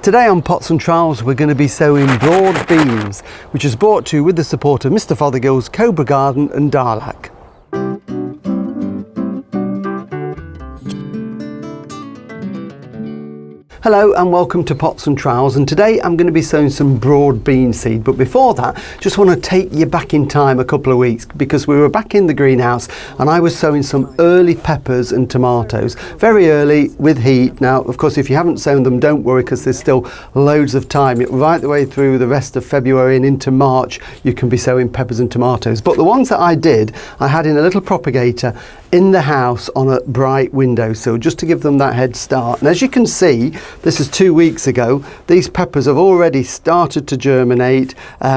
Today on Pots and Trowels we're going to be sowing broad beans, which is brought to you with the support of Mr Fothergill's Cobra Garden and Darlac. Hello and welcome to Pots and Trowels, and today I'm going to be sowing some broad bean seed. But before that, just want to take you back in time a couple of weeks, because we were back in the greenhouse and I was sowing some early peppers and tomatoes, very early with heat. Now of course if you haven't sown them, don't worry, because there's still loads of time. Right the way through the rest of February and into March you can be sowing peppers and tomatoes. But the ones that I did, I had in a little propagator in the house on a bright windowsill, just to give them that head start. And as you can see, this is 2 weeks ago, these peppers have already started to germinate.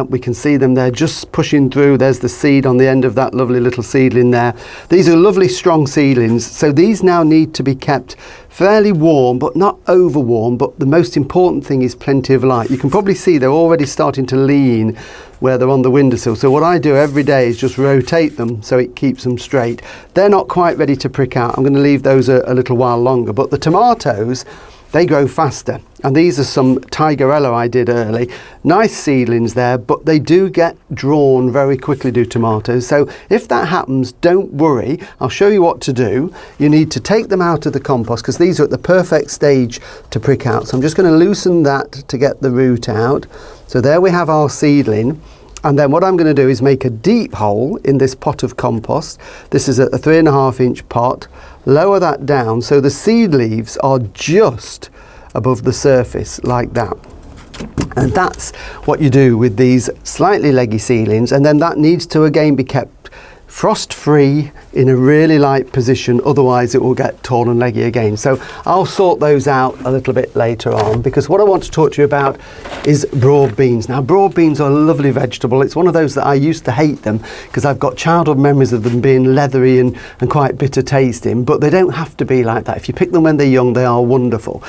We can see them there just pushing through. There's the seed on the end of that lovely little seedling there. These are lovely strong seedlings, so these now need to be kept fairly warm, but not over warm. But the most important thing is plenty of light. You can probably see they're already starting to lean where they're on the windowsill. So what I do every day is just rotate them so it keeps them straight. They're not quite ready to prick out. I'm going to leave those a little while longer. But the tomatoes, they grow faster, and these are some Tigerella I did early. Nice seedlings there, but they do get drawn very quickly, do tomatoes. So if that happens, don't worry. I'll show you what to do. You need to take them out of the compost, because these are at the perfect stage to prick out. So I'm just going to loosen that to get the root out. So there we have our seedling. And then what I'm going to do is make a deep hole in this pot of compost. This is a 3.5 inch pot. Lower that down so the seed leaves are just above the surface, like that. And that's what you do with these slightly leggy seedlings. And then that needs to again be kept frost free in a really light position, otherwise it will get tall and leggy again. So I'll sort those out a little bit later on, because what I want to talk to you about is broad beans. Now broad beans are a lovely vegetable. It's one of those that I used to hate them because I've got childhood memories of them being leathery and quite bitter tasting, but they don't have to be like that. If you pick them when they're young, they are wonderful.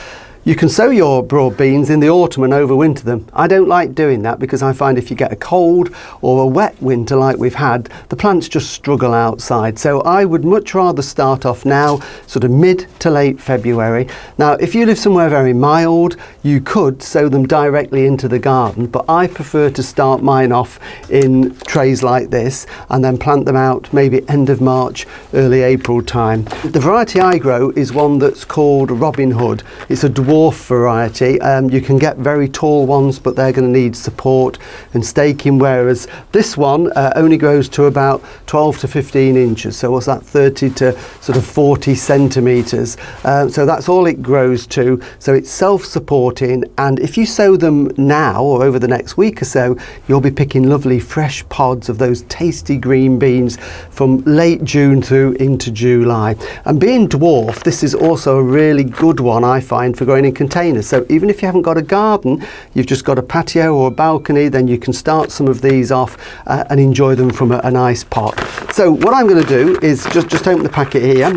You can sow your broad beans in the autumn and overwinter them. I don't like doing that because I find if you get a cold or a wet winter like we've had, the plants just struggle outside. So I would much rather start off now, sort of mid to late February. Now, if you live somewhere very mild, you could sow them directly into the garden, but I prefer to start mine off in trays like this and then plant them out maybe end of March, early April time. The variety I grow is one that's called Robin Hood. It's a dwarf variety. You can get very tall ones, but they're going to need support and staking, whereas this one only grows to about 12 to 15 inches. So what's that, 30 to sort of 40 centimeters. So that's all it grows to. So it's self-supporting, and if you sow them now or over the next week or so, you'll be picking lovely fresh pods of those tasty green beans from late June through into July. And being dwarf, this is also a really good one, I find, for growing in containers. So even if you haven't got a garden, you've just got a patio or a balcony, then you can start some of these off and enjoy them from a nice pot. So what I'm going to do is just open the packet here.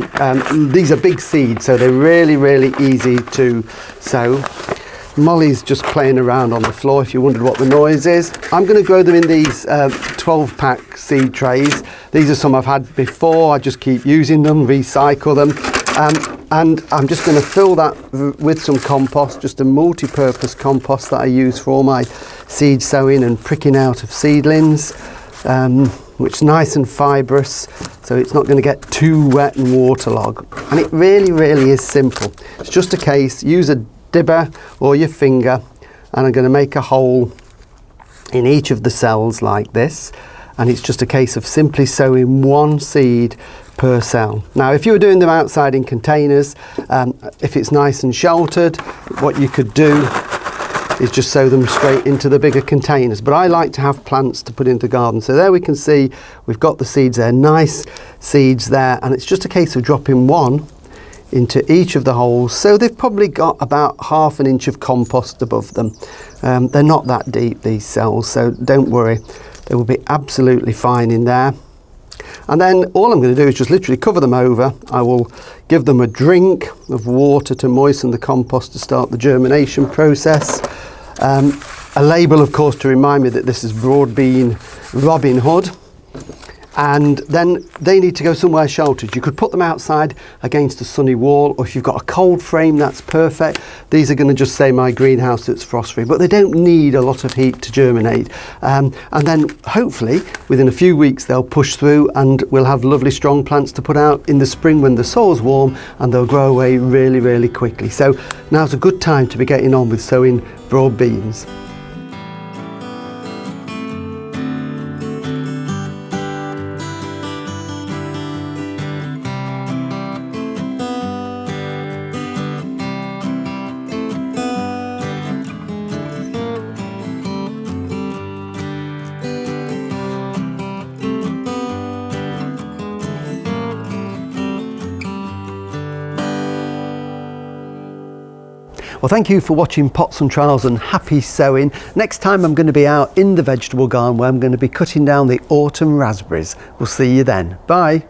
These are big seeds, so they're really easy to sow. Molly's just playing around on the floor, if you wondered what the noise is. I'm going to grow them in these 12-pack seed trays. These are some I've had before. I just keep using them, recycle them. And I'm just going to fill that with some compost, just a multi-purpose compost that I use for all my seed sowing and pricking out of seedlings, which is nice and fibrous, so it's not going to get too wet and waterlogged. And it really is simple. It's just a case, use a dibber or your finger, and I'm going to make a hole in each of the cells like this, and it's just a case of simply sowing one seed per cell. Now if you were doing them outside in containers, if it's nice and sheltered, what you could do is just sow them straight into the bigger containers, but I like to have plants to put into the garden. So there we can see we've got the seeds there, nice seeds there, and it's just a case of dropping one into each of the holes. So they've probably got about ½ an inch of compost above them. They're not that deep, these cells, so don't worry, they will be absolutely fine in there. And then all I'm going to do is just literally cover them over. I will give them a drink of water to moisten the compost to start the germination process. A label, of course, to remind me that this is broad bean Robin Hood. and then they need to go somewhere sheltered. You could put them outside against a sunny wall, or if you've got a cold frame, that's perfect. These are going to just say my greenhouse that's frost free, but they don't need a lot of heat to germinate. And then hopefully within a few weeks they'll push through and we'll have lovely strong plants to put out in the spring when the soil's warm, and they'll grow away really, really quickly. So now's a good time to be getting on with sowing broad beans. Well, thank you for watching Pots and Trowels, and happy sowing. Next time I'm going to be out in the vegetable garden where I'm going to be cutting down the autumn raspberries. We'll see you then. Bye.